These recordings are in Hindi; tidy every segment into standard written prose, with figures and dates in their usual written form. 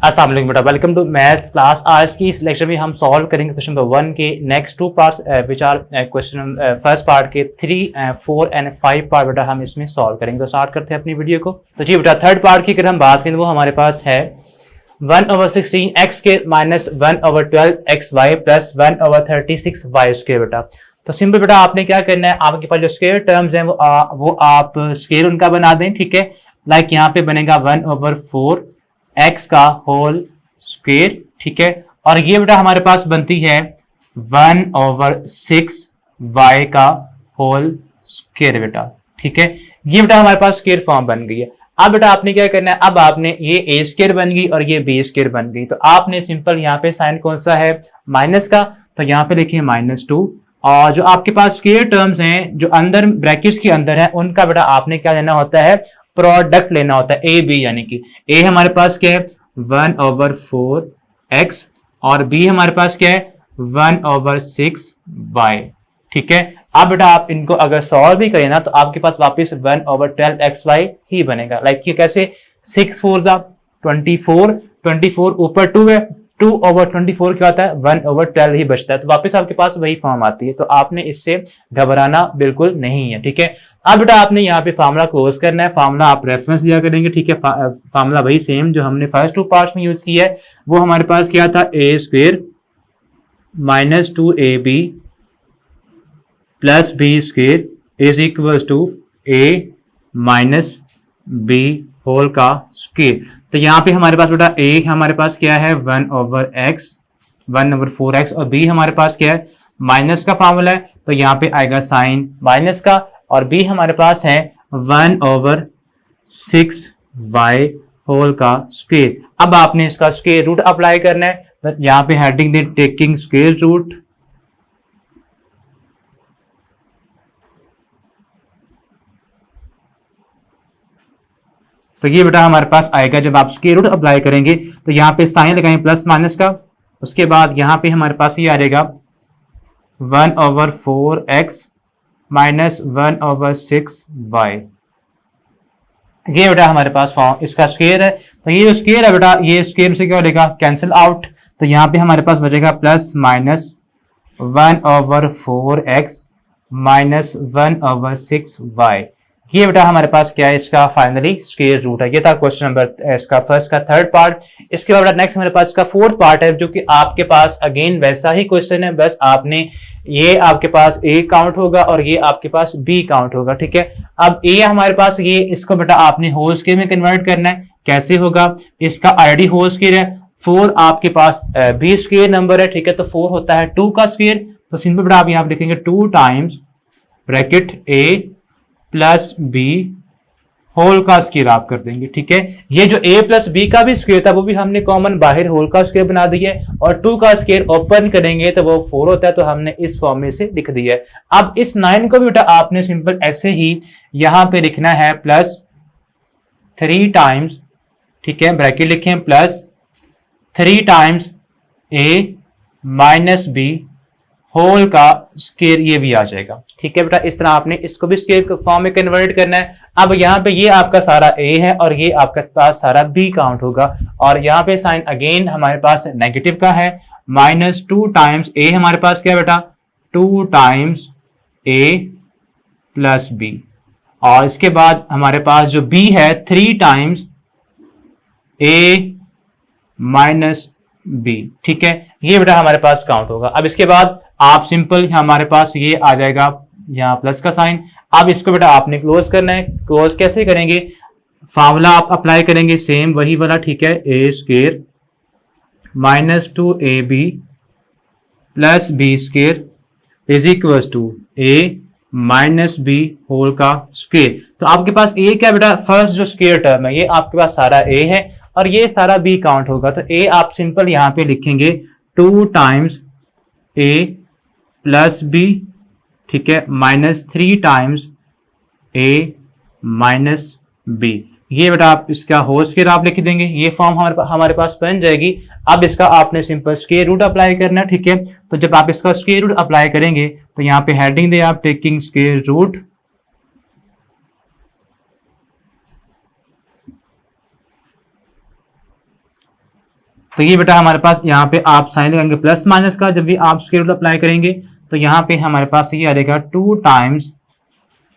अस्सलाम वालेकुम बेटा, वेलकम टू मैथ्स क्लास। आज की इस लेक्चर में हम सॉल्व करेंगे क्वेश्चन नंबर 1 के next two parts which are question first part के 3, 4 एंड 5 पार्ट बेटा हम इसमें सॉल्व करेंगे। तो स्टार्ट करते हैं अपनी वीडियो को। तो जी बेटा, थर्ड पार्ट की अगर हम बात करें तो वो हमारे पास है 1/16 एक्स के minus 1/12 x y plus 1/36 y square बेटा। तो सिंपल बेटा आपने क्या करना है, आपके पास जो स्क्वायर टर्म्स हैं वो आप स्क्वायर उनका बना दें, ठीक है। लाइक यहाँ पे बनेगा 1/4 एक्स का होल स्क्वायर, ठीक है। और ये बेटा हमारे पास बनती है 1/6 वाई का होल स्क्वायर बेटा, ठीक है। ये बेटा हमारे पास स्क्वायर फॉर्म बन गई है। अब बेटा आपने क्या करना है, अब आपने ये ए स्क्वायर बन गई और ये बी स्क्वायर बन गई। तो आपने सिंपल यहाँ पे साइन कौन सा है, माइनस का, तो यहाँ पे लिखिए -2। और जो आपके पास स्क्वायर टर्म्स हैं जो अंदर ब्रैकेट्स के अंदर है, उनका बेटा आपने क्या लेना होता है, प्रोडक्ट लेना होता है, ए बी। यानी कि ए हमारे पास क्या है 1/4 एक्स और बी हमारे पास क्या है 1/6 वाई, ठीक है। अब बेटा आप इनको अगर सॉल्व भी करें ना तो आपके पास वापस 1/12 एक्स वाई ही बनेगा। लाइक ये कैसे, 6 4 24 ऊपर 2 है, 2/24 क्या होता है 1/12 ही बचता है। तो वापस आपके पास वही फॉर्म आती है। तो आपने इससे घबराना बिल्कुल नहीं है, ठीक है। अब बेटा आपने यहाँ पे फार्मूला क्लोज करना है। फार्मूला आप रेफरेंस दिया करेंगे, ठीक है। फार्मूला वही सेम जो हमने फर्स्ट टू पार्ट्स में यूज किया है। वो हमारे पास क्या था, a square minus 2ab plus b square is equal to a minus b whole का स्क्वायर। तो यहाँ पे हमारे पास बेटा ए हमारे पास क्या है 1/4x और बी हमारे पास क्या है माइनस का फॉर्मूला है, तो यहाँ पे आएगा साइन माइनस का। और बी हमारे पास है 1/6 वाई होल का स्क्वायर। अब आपने इसका स्क्वायर रूट अप्लाई करना है, तो यहाँ पे हेडिंग दे टेकिंग स्क्वायर रूट। तो ये बेटा हमारे पास आएगा, जब आप स्क्वायर रूट अप्लाई करेंगे तो यहाँ पे साइन लगाएंगे प्लस माइनस का। उसके बाद यहाँ पे हमारे पास ये आ जाएगा 1/4x माइनस 1/6 वाई। ये बेटा हमारे पास फॉर्म इसका स्क्वायर है। तो ये जो स्क्वायर है बेटा, ये स्क्वायर से क्या हो जाएगा, कैंसिल आउट। तो यहाँ पे हमारे पास बचेगा plus minus 1/4x minus 1/6 Y. ये बेटा हमारे पास क्या है, इसका फाइनली स्क्वायर रूट है। ये था क्वेश्चन नंबर इसका फर्स्ट का थर्ड पार्ट। इसके बाद नेक्स्ट हमारे पास इसका फोर्थ पार्ट है, जो कि आपके पास अगेन वैसा ही क्वेश्चन है, बस आपने ये आपके पास ए काउंट होगा और ये आपके पास बी काउंट होगा, ठीक है। अब ए हमारे पास ये, इसको बेटा आपने होल स्क्वायर में कन्वर्ट करना है। कैसे होगा, इसका ऑलरेडी होल स्क्वायर है 4, आपके पास बी स्क्वायर नंबर है, ठीक है। तो 4 होता है 2 का स्क्वायर। तो सिंपल बेटा आप यहाँ पे लिखेंगे 2 टाइम्स ब्रैकेट ए प्लस बी होल का स्क्वायर आप कर देंगे, ठीक है। ये जो a प्लस बी का भी स्क्वायर था वो भी हमने कॉमन बाहर होल का स्क्वायर बना दिया है, और 2 का स्क्वायर ओपन करेंगे तो वो 4 होता है, तो हमने इस फॉर्म में से लिख दिया है। अब इस 9 को भी बेटा आपने सिंपल ऐसे ही यहां पे लिखना है प्लस 3 टाइम्स, ठीक है, ब्रैकेट लिखें plus 3 times a minus b whole का स्क्वायर, ये भी आ जाएगा, ठीक है बेटा। इस तरह आपने इसको भी स्क्वायर फॉर्म में कन्वर्ट करना है। अब यहाँ पे ये आपका सारा a है और ये आपका पास सारा b काउंट होगा, और यहाँ पे साइन अगेन हमारे पास नेगेटिव का है, -2 टाइम्स a हमारे पास क्या है बेटा 2 टाइम्स a प्लस b, और इसके बाद हमारे पास जो b है 3 टाइम्स a माइनस b, ठीक है। ये बेटा हमारे पास काउंट होगा। अब इसके बाद आप सिंपल हमारे पास ये आ जाएगा यहाँ प्लस का साइन। अब इसको बेटा आपने क्लोज करना है। क्लोज कैसे करेंगे, फार्मूला आप अप्लाई करेंगे सेम वही वाला, ठीक है। A square minus 2ab plus b square is equal to a minus b whole का स्क्वायर। तो आपके पास ए क्या बेटा, फर्स्ट जो स्क्वायर टर्म है ये आपके पास सारा ए है और ये सारा बी काउंट होगा। तो ए आप सिंपल यहाँ पे लिखेंगे 2 टाइम्स ए प्लस बी, ठीक है, -3 टाइम्स a माइनस बी। ये बेटा आप इसका होल स्क्वायर आप लिख देंगे, ये फॉर्म हमारे पास बन जाएगी। अब इसका आपने सिंपल स्क्वायर रूट अप्लाई करना है, ठीक है। तो जब आप इसका स्क्वायर रूट अप्लाई करेंगे तो यहाँ पे हेडिंग दे आप टेकिंग स्क्वायर रूट, तो ये बेटा हमारे पास यहाँ पे आप साइन लगाएंगे प्लस माइनस का, जब भी आप स्क्वायर रूट अप्लाई करेंगे तो यहाँ पे हमारे पास ये आ जाएगा 2 times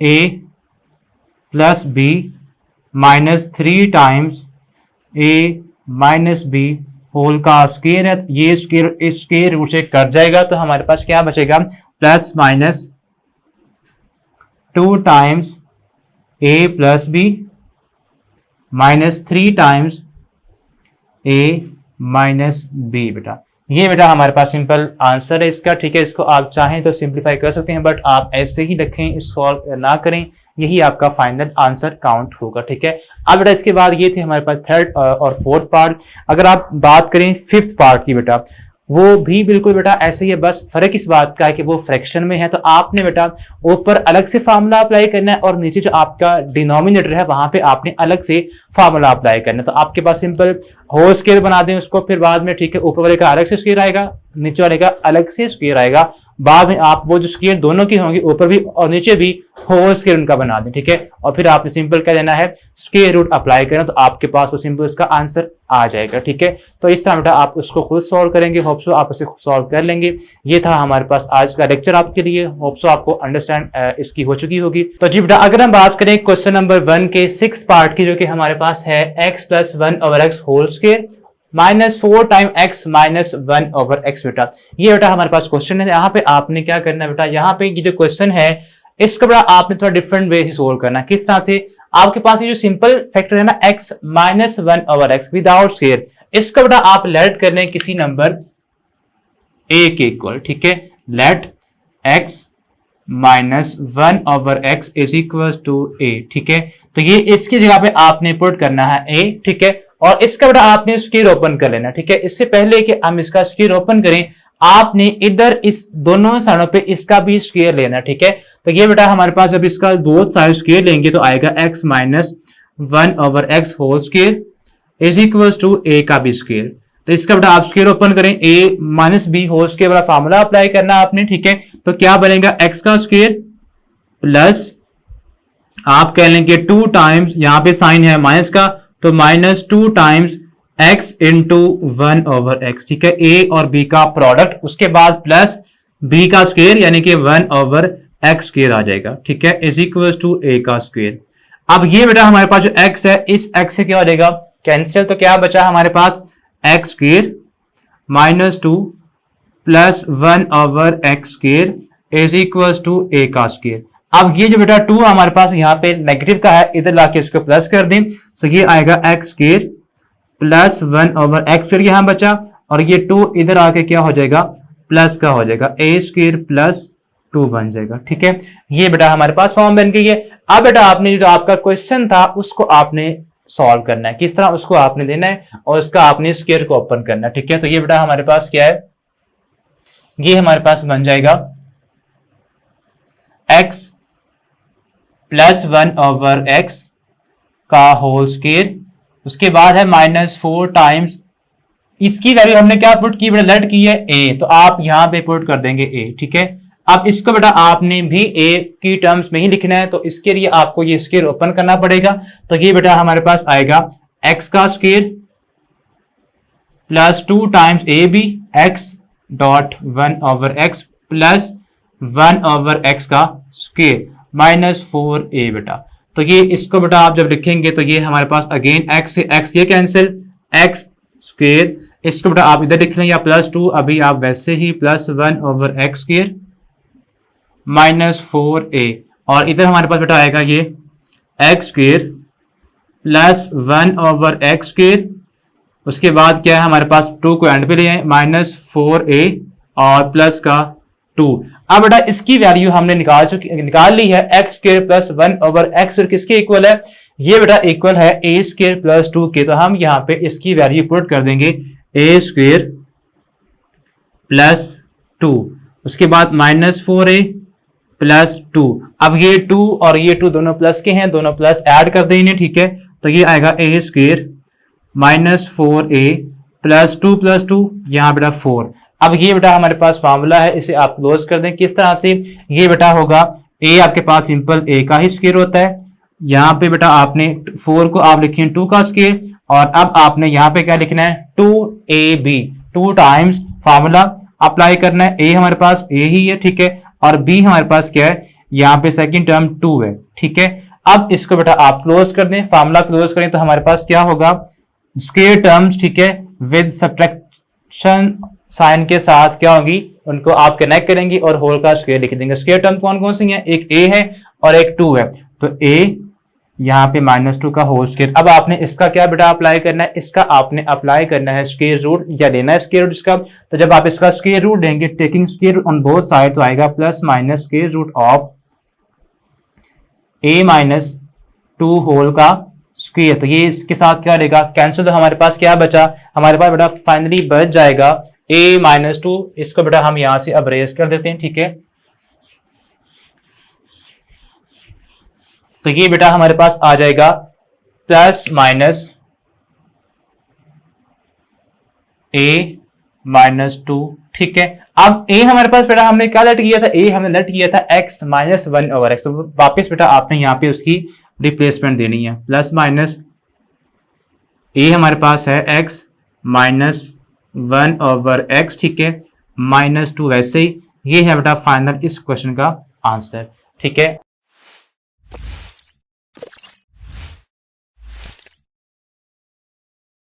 a plus b minus 3 times a minus b whole का स्क्वायर है। ये स्क्वायर रूट से कट जाएगा तो हमारे पास क्या बचेगा, plus minus 2 times a plus b minus 3 times a minus b. बेटा ये बेटा हमारे पास सिंपल आंसर है इसका, ठीक है। इसको आप चाहें तो सिंप्लीफाई कर सकते हैं, बट आप ऐसे ही रखें, सॉल्व ना करें, यही आपका फाइनल आंसर काउंट होगा, ठीक है। अब बेटा इसके बाद ये थे हमारे पास थर्ड और फोर्थ पार्ट। अगर आप बात करें फिफ्थ पार्ट की बेटा, वो भी बिल्कुल बेटा ऐसे ही है, बस फर्क इस बात का है कि वो फ्रैक्शन में है। तो आपने बेटा ऊपर अलग से फार्मूला अप्लाई करना है और नीचे जो आपका डिनोमिनेटर है वहां पे आपने अलग से फार्मूला अप्लाई करना है। तो आपके पास सिंपल होल स्क्वायर बना दें उसको, फिर बाद में, ठीक है, ऊपर वाले का अलग से स्क्वायर आएगा, नीचे वाले का अलग से स्क्वायर आएगा। बाद में आप वो जो स्क्वायर दोनों की होंगी, ऊपर भी और नीचे भी होल स्क्वायर उनका बना दें, ठीक है। और फिर आपने सिंपल क्या देना है, स्क्वायर रूट अप्लाई करना, तो आपके पास वो सिंपल इसका आंसर आ जाएगा, ठीक है। तो इस तरह बेटा आप उसको खुद सॉल्व करेंगे, होप सो आप उसे सॉल्व कर लेंगे। ये था हमारे पास आज का लेक्चर आपके लिए, होप सो आपको अंडरस्टैंड इसकी हो चुकी होगी। तो जी बेटा अगर हम बात करें क्वेश्चन नंबर 1 के 6th पार्ट की, जो कि हमारे पास है x plus 1 over x whole square minus 4 time x minus 1 over x. बेटा ये बेटा हमारे पास क्वेश्चन है। यहाँ पे आपने क्या करना है बेटा, यहाँ पे ये जो क्वेश्चन है इसको बेटा आपने थोड़ा डिफरेंट वे से सोल्व करना है। किस तरह से, आपके पास ये जो सिंपल फैक्टर है ना x minus 1 over x without square, इसको बेटा आप लेट करने किसी नंबर a के इक्वल, ठीक है। Let x minus 1 over x is equal to a, ठीक है। तो ये इसकी जगह पे आपने पुट करना है a, ठीक है। और इसका बेटा आपने स्क्वायर ओपन कर लेना, ठीक है। इससे पहले कि हम इसका स्क्वायर ओपन करें, आपने इधर इस दोनों साइडों पे इसका भी स्क्वायर लेना, ठीक है। तो ये बेटा हमारे पास जब इसका बोथ साइड स्क्वायर लेंगे तो आएगा x minus 1 over x whole square is equal to a का भी स्क्वायर। तो इसका बेटा आप स्क्वायर ओपन करें, a minus b whole square वाला फार्मूला अप्लाई करना आपने, ठीक है। तो क्या बनेगा, x का स्क्वायर प्लस आप कह लेंगे 2 टाइम्स, यहां पे साइन है माइनस का, तो minus 2 times x into 1 over x, ठीक है। a और b का प्रोडक्ट, उसके बाद प्लस b का स्क्वायर यानी कि 1 ओवर एक्स स्क्वायर आ जाएगा, ठीक है, इज इक्वल टू a का स्क्वायर। अब ये बेटा हमारे पास जो x है, इस x से क्या हो जाएगा, कैंसिल। तो क्या बचा हमारे पास, x square minus 2 plus 1 over x square is equal to a का स्क्वायर। अब ये जो बेटा 2 हमारे पास यहाँ पे नेगेटिव का है, इधर लाके इसको प्लस कर दें, तो ये आएगा x square plus 1 over x, फिर यहाँ बचा, और ये 2 इधर आके क्या हो जाएगा, प्लस का हो जाएगा, a स्क्वायर प्लस 2 बन जाएगा, ठीक है। ये बेटा हमारे पास फॉर्म बन गई है। अब बेटा आपने जो आपका क्वेश्चन था उसको आपने सॉल्व करना है, किस तरह उसको आपने देना है और उसका आपने स्क्वायर को ओपन करना है, ठीक है। तो ये बेटा हमारे पास क्या है, ये हमारे पास बन जाएगा x प्लस 1 ओवर एक्स का होल स्क्वायर, उसके बाद है माइनस 4 टाइम्स, इसकी वैल्यू हमने क्या पुट की बेटा, लेट की है a, तो आप यहां पे पुट कर देंगे a, ठीक है। अब इसको बेटा आपने भी a की टर्म्स में ही लिखना है, तो इसके लिए आपको ये स्क्वायर ओपन करना पड़ेगा। तो ये बेटा हमारे पास आएगा x का square plus 2 times a b x dot 1 over x plus 1 over x का स्क्वायर माइनस 4a बेटा। तो ये इसको बेटा आप जब लिखेंगे तो ये हमारे पास अगेन x से x ये कैंसिल, x स्क्वायर, इसको बेटा आप इधर लिख लें या प्लस 2, अभी आप वैसे ही plus 1 over x square minus 4a, और इधर हमारे पास बेटा आएगा ये x square plus 1 over x square, उसके बाद क्या है हमारे पास 2 को एंड पे ले आए, माइनस 4a और प्लस का 2। अब बेटा इसकी वैल्यू हमने निकाल ली है, x square plus 1 over x, और किसके इक्वल है, ये बेटा इक्वल है a स्क्वायर प्लस 2 के। तो हम यहाँ पे इसकी वैल्यू पुट कर देंगे a स्क्वायर प्लस 2, उसके बाद माइनस 4a प्लस 2। अब ये 2 और ये 2 दोनों प्लस के हैं, दोनों प्लस ऐड कर देंगे, ठीक है। तो ये आएगा a square minus 4a plus 2 यहाँ बेटा 4। अब ये बेटा हमारे पास फार्मूला है, इसे आप क्लोज कर दें। किस तरह से, ये बेटा होगा a, आपके पास सिंपल a का ही स्क्वायर होता है, यहाँ पे बेटा आपने 4 को आप लिखिए 2 का स्केयर, और अब आपने यहाँ पे क्या लिखना है 2ab, 2 टाइम्स फार्मूला अप्लाई करना है। ए हमारे पास ए ही है, ठीक है, और बी हमारे पास क्या है, यहाँ पे सेकंड टर्म 2 है, ठीक है। अब इसको बेटा आप क्लोज कर दें, फार्मूला क्लोज करें तो हमारे पास क्या होगा, स्केयर टर्म्स, ठीक है, विद सब्ट्रैक्शन साइन के साथ क्या होगी, उनको आप कनेक्ट करेंगे और होल का स्क्वायर लिख देंगे। स्क्वायर टर्म कौन कौन सी हैं, एक ए है और एक 2 है, तो ए यहाँ पे -2 का होल स्क्वायर। अब आपने इसका क्या बेटा अप्लाई करना है, इसका आपने अप्लाई करना है स्क्वायर रूट, या लेना है स्क्वायर रूट इसका। तो जब आप इसका स्क्वायर रूट देंगे, taking square root on both side, तो आएगा plus minus square root of a -2 whole का स्क्वायर। तो ये इसके साथ क्या रहेगा, कैंसिल। तो हमारे पास क्या बचा, हमारे पास बेटा फाइनली बच जाएगा a -2। इसको बेटा हम यहां से अब रेज कर देते हैं, ठीक है। तो ये बेटा हमारे पास आ जाएगा प्लस माइनस a -2, ठीक है। अब a हमारे पास बेटा हमने क्या लेट किया था, a हमने लेट किया था x -1/x। तो वापस बेटा आपने यहाँ पे उसकी रिप्लेसमेंट देनी है, प्लस माइनस a हमारे पास है x -1/x, ठीक है, -2 वैसे ही। ये है बेटा फाइनल इस क्वेश्चन का आंसर, ठीक है।